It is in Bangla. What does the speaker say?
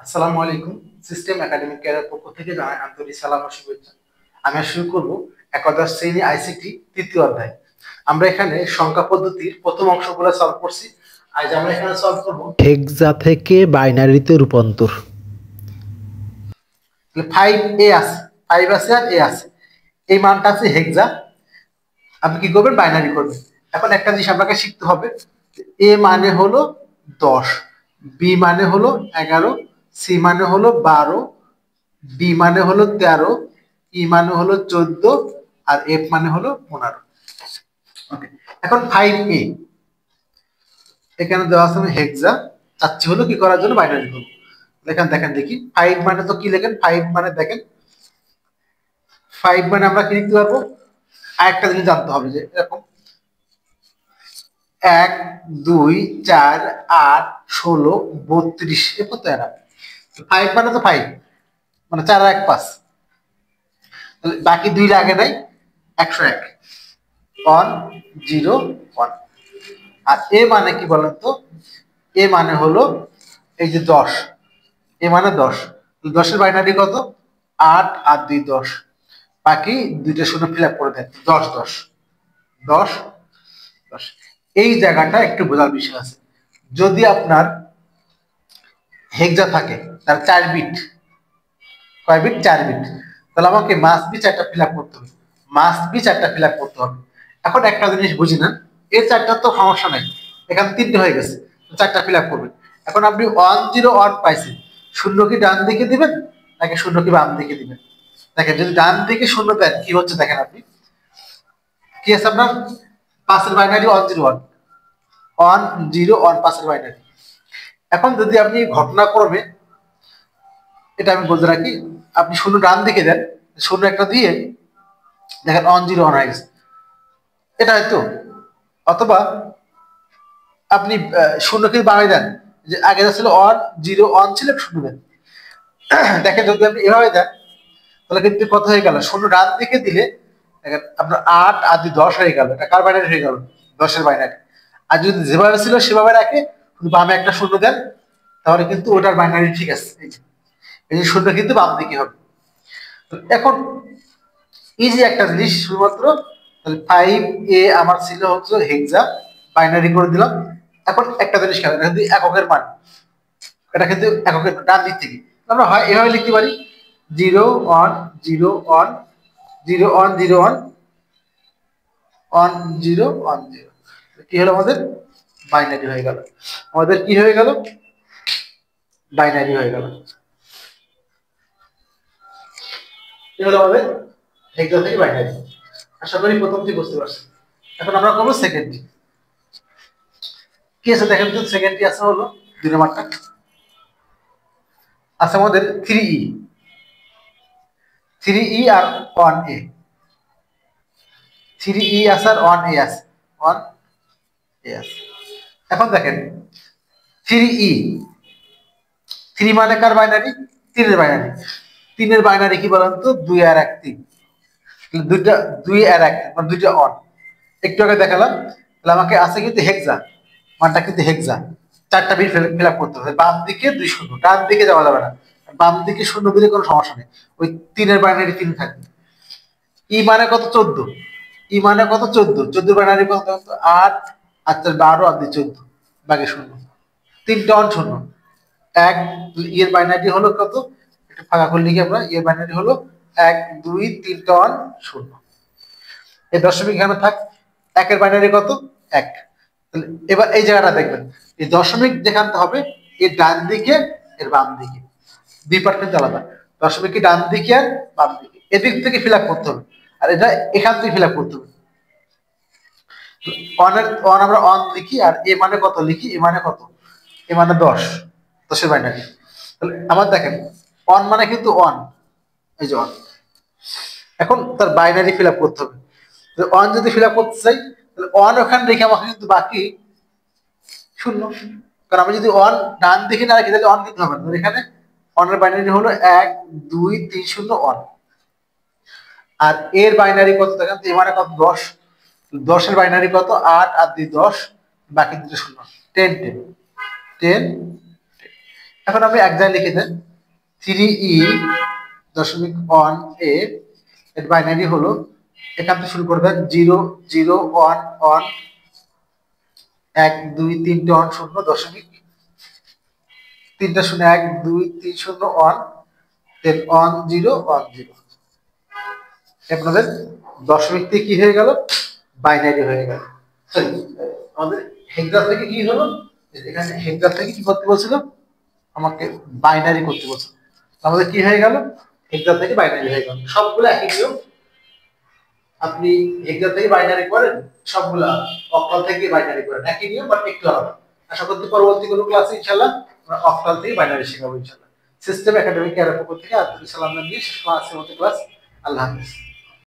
আসসালামু আলাইকুম। সিস্টেম একাডেমিক ক্যারিয়ার পক্ষ থেকে জানাই আন্তরিক সালাম ও শুভেচ্ছা। আমি শুরু করব একাদশ শ্রেণী আইসিটি তৃতীয় অধ্যায়। আমরা এখানে সংখ্যা পদ্ধতির প্রথম অংশগুলো সলভ করছি। আজ আমরা এখানে সলভ করব হেক্সা থেকে বাইনারিতে রূপান্তর। 5 এ আছে, 5 আছে আর এ আছে। এই মানটা আছে হেক্সা, আপনি কি করবেন? বাইনারি করবেন। এখন একটা জিনিস আপনাকে শিখতে হবে, এ মানে হলো 10, বি মানে হলো 11, সি মানে হলো 12, ডি মানে হলো 13, ই মানে হলো 14 আর এফ মানে হলো 15। ওকে, এখন 5 এ এখানে দেওয়া আছে হেক্সা, চাচ্ছি হলো কি করার জন্য বাইনারি করব। দেখেন দেখেন দেখি 5 মানে তো কি লেখেন, 5 মানে দেখেন 5 মানে আমরা কি লিখতে পারবো? আরেকটা জিনিস জানতে হবে যে এরকম 1 2 4 8 16 32 এ কত এরা? 5 মানে তো 5 মানে 4 আর 1 5, তাহলে বাকি দুই লাগে নাই, 101 1 0 1। আর এ মানে কি বলেন তো? এ মানে হলো এই যে 10, এ মানে 10, 10-এর বাইনারি কত? 8 আর 2 10, বাকি দুইটা শূন্য ফিল আপ করে দেন, 10 10 10 10। এই জায়গাটা একটু বোঝার বিষয় আছে। যদি আপনার হেক্সা থাকে তার 4 বিট, কয় বিট? 4 বিট, তাহলে আমাকে মাস্ট বি 4টা ফিল আপ করতে হবে, মাস্ট বি 4টা ফিল আপ করতে হবে। এখন একটা জিনিস বুঝি না, এর 4টা তো সমস্যা নাই, এখানে 3টে হয়ে গেছে, 4টা ফিল আপ করবেন। এখন আপনি 1 0 1 পাইছেন, শূন্য কি ডান দিকে দিবেন নাকি শূন্য কি বাম দিকে দিবেন? দেখেন যদি ডান দিকে শূন্য দেন কি হচ্ছে দেখেন আপনি, কি আছে আপনার? 5-এর বাইনারি 1 0 1, 1 0 1 5-এর বাইনারি। এখন যদি আপনি ঘটনাক্রমে, এটা আমি বলতে রাখি, আপনি শূন্য ডান দিকে দেন, শূন্য একটা দিয়ে দেখেন 1 0 1 হয়ে গেছে, এটা হয়তো। অথবা আপনি শূন্য কিন্তু বাঙালি দেন, যে আগে ছিল 1 0 1 ছিল, শূন্য দেন। দেখেন যদি আপনি এভাবে দেন তাহলে কিন্তু কত হয়ে গেল? শূন্য ডান দিকে দিলে দেখেন আপনার 8 আর 2 10 হয়ে গেল, এটা কার বাইনারি হয়ে গেল? 10-এর বাইনারি। আর যদি যেভাবে ছিল সেভাবে রাখে, শুধু বামে একটা শূন্য দেন, তাহলে কিন্তু ওটার বাইনারি ঠিক আছে। এই যে শূন্য কিন্তু বাম দিকে হবে। এখন ইজি একটা জিনিস, শুধুমাত্র তাহলে 5 এ আমার ছিল হচ্ছে হেক্সা, বাইনারি করে দিলাম। এখন একটা জিনিস খেয়াল, এটা কিন্তু এককের মান, এটা কিন্তু এককের ডান দিক থেকে আমরা হয় এভাবে লিখতে পারি 0 1 0 1 0 1 0 1 1 0 1 0। কি হলো আমাদের? বাইনারি হয়ে গেল। আমাদের কি হয়ে গেল? বাইনারি হয়ে গেল। কি হলো আমাদের? হেক্সা থেকে বাইনারি। আশা করি প্রথমটি বুঝতে পারছি। এখন আমরা করবো সেকেন্ডটি। কি আছে দেখেন তো? সেকেন্ডটি আছে হলো 2 নাম্বারটা আছে আমাদের 3e, 3e আর 1a, 3e আছে আর 1a আছে, 1a আছে। এখন দেখেন 3e, 3 মানে কার বাইনারি? 3-এর বাইনারি। 3-এর বাইনারি কি বলেন তো? 2 আর 1 3, দুইটা 2 আর 1 মানে দুইটা অন। একটু আগে দেখালাম, তাহলে আমাকে আছে কিন্তু হেক্সা, মানটা কিন্তু হেক্সা, 4টা বিট ফিল আপ করতে হবে। বাম দিকে 2 শূন্য, ডান দিকে যাওয়া যাবে না, বাম দিকে শূন্য দিলে কোনো সমস্যা নেই, ওই 3-এর বাইনারি 3 থাকবে। ই মানে কত? 14, ই মানে কত? 14, 14 বাইনারি কত? 8 আর 12 আর 2 14, বাকি শূন্য, 3টে অন শূন্য। এক, এর বাইনারি হলো কত? একটু ফাঁকা করে লিখি আমরা, এর বাইনারি হলো 1 2 3টে অন শূন্য। এই দশমিক এখানে থাক, একের বাইনারি কত? 1। এবার এই জায়গাটা দেখবেন, এই দশমিক যেখানটা হবে এর ডান দিকে এর বাম দিকে, দুই পার্ট কিন্তু আলাদা। দশমিক কি ডান দিকে আর বাম দিকে, এদিক থেকে ফিল আপ করতে হবে, আর এটা এখান থেকে ফিল আপ করতে হবে। অন আমরা অন লিখি, আর এ মানে কত লিখি? এ মানে কত? এ মানে 10, 10-এর বাইনারি। তাহলে আবার দেখেন, অন মানে কিন্তু অন, এই যে অন। এখন তার বাইনারি ফিল আপ করতে হবে। অন যদি ফিল আপ করতে চাই, তাহলে অন ওখানে রেখে আমাকে কিন্তু বাকি শূন্য, কারণ আমি যদি অন ডান দিকে না রাখি তাহলে অন কিন্তু হবে না। এখানে অনের বাইনারি হলো 1 2 3 0 অন। আর এর বাইনারি কত দেখেন তো? এ মানে কত? 10, 10-এর বাইনারি কত? 8 আর 2 10, বাকি দুটো শূন্য, 10 10 10। এখন আপনি এক জায়গায় লিখে দেন 3E.1A এর বাইনারি হলো, এখান থেকে শুরু করবেন 0 0 1 1 1 2 3 1 0 দশমিক 3টা 0 1 2 3 0 1 দেন 1 0 1 0। আপনাদের দশমিক থেকে কি হয়ে গেল, বাইনারি হয়ে গেল। সরি, আমাদের হেক্সা থেকে কি হলো, এখানে হেক্সা থেকে কি করতে বলছিল, আমাকে বাইনারি করতে বলছিল। আমাদের কি হয়ে গেল, হেক্সা থেকে বাইনারি হয়ে গেল। সবগুলো একই নিয়ম, আপনি হেক্সা থেকে বাইনারি করেন, সবগুলা অক্টাল থেকে বাইনারি করেন, একই নিয়ম বাট একটু আলাদা। আশা করতে পরবর্তী কোনো ক্লাসে ইনশাআল্লাহ আমরা অক্টাল থেকে বাইনারি শেখাবো ইনশাআল্লাহ। সিস্টেম একাডেমিক কেয়ারের পক্ষ থেকে আব্দুল সালাম নিয়ে শেষ ক্লাসের মতো ক্লাস। আল্লাহ হাফেজ।